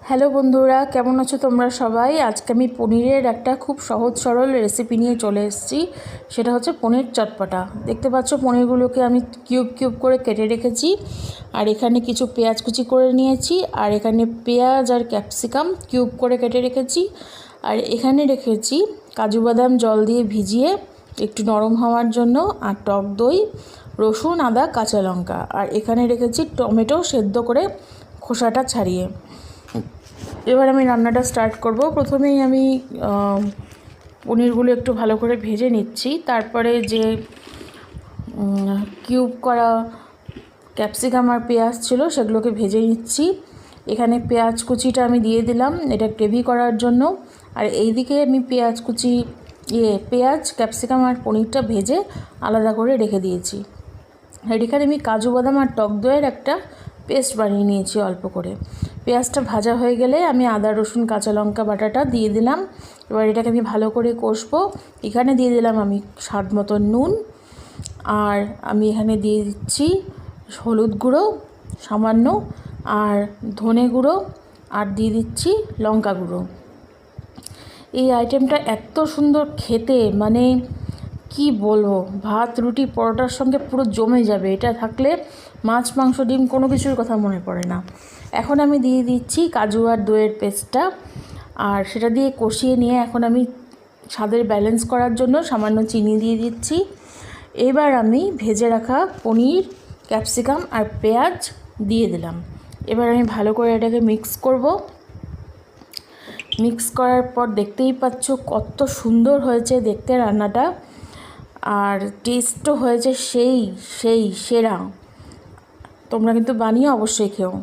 Hello বন্ধুরা, কেমন আছো তোমরা সবাই? আজকে আমি পনিরের একটা খুব সহজ সরল রেসিপি নিয়ে চলে এসেছি। সেটা হচ্ছে পনির চটপটা। দেখতে পাচ্ছ পনিরগুলোকে আমি কিউব কিউব করে কেটে রেখেছি, আর এখানে কিছু পেঁয়াজ কুচি করে নিয়েছি, আর এখানে পেঁয়াজ আর ক্যাপসিকাম কিউব করে কেটে রেখেছি, আর এখানে রেখেছি কাজু বাদাম জল দিয়ে ভিজিয়ে একটু নরম হওয়ার জন্য, আর টক দই, রসুন, আদা, কাঁচা লঙ্কা, আর এখানে রেখেছি টমেটো সেদ্ধ করে খোসাটা ছাড়িয়ে। এবার আমি রান্নাটা স্টার্ট করব। প্রথমেই আমি পনিরগুলো একটু ভালো করে ভেজে নিচ্ছি, তারপরে যে কিউব করা ক্যাপসিকাম আর পেঁয়াজ ছিল সেগুলোকে ভেজে নিচ্ছি। এখানে পেঁয়াজ কুচিটা আমি দিয়ে দিলাম এটা গ্রেভি করার জন্য, আর এইদিকে আমি পেঁয়াজ ক্যাপসিকাম আর পনিরটা ভেজে আলাদা করে রেখে দিয়েছি। আর এখানে আমি কাজু বাদাম আর টক দইয়ের একটা পেস্ট বানিয়ে নিয়েছি অল্প করে। পেঁয়াজটা ভাজা হয়ে গেলে আমি আদা রসুন কাঁচা লঙ্কা বাটাটা দিয়ে দিলাম। এবার এটাকে আমি ভালো করে কষবো। এখানে দিয়ে দিলাম আমি স্বাদ মতো নুন, আর আমি এখানে দিয়ে দিচ্ছি হলুদ গুঁড়ো সামান্য, আর ধনে গুঁড়ো, আর দিয়ে দিচ্ছি লঙ্কা গুঁড়ো। এই আইটেমটা এত সুন্দর খেতে, মানে কি বলবো, ভাত রুটি পরোটার সঙ্গে পুরো জমে যাবে। এটা থাকলে মাছ মাংস ডিম কোনো কিছুর কথা মনে পড়ে না। এখন আমি দিয়ে দিচ্ছি কাজু আর দইয়ের পেস্টটা, আর সেটা দিয়ে কষিয়ে নিয়ে এখন আমি স্বাদের ব্যালেন্স করার জন্য সামান্য চিনি দিয়ে দিচ্ছি। এবার আমি ভেজে রাখা পনির ক্যাপসিকাম আর পেঁয়াজ দিয়ে দিলাম। এবার আমি ভালো করে এটাকে মিক্স করব। মিক্স করার পর দেখতেই পাচ্ছ কত সুন্দর হয়েছে দেখতে রান্নাটা, আর টেস্টও হয়েছে সেই সেরা। তোমরা কিন্তু বানিয়ে অবশ্যই খেও।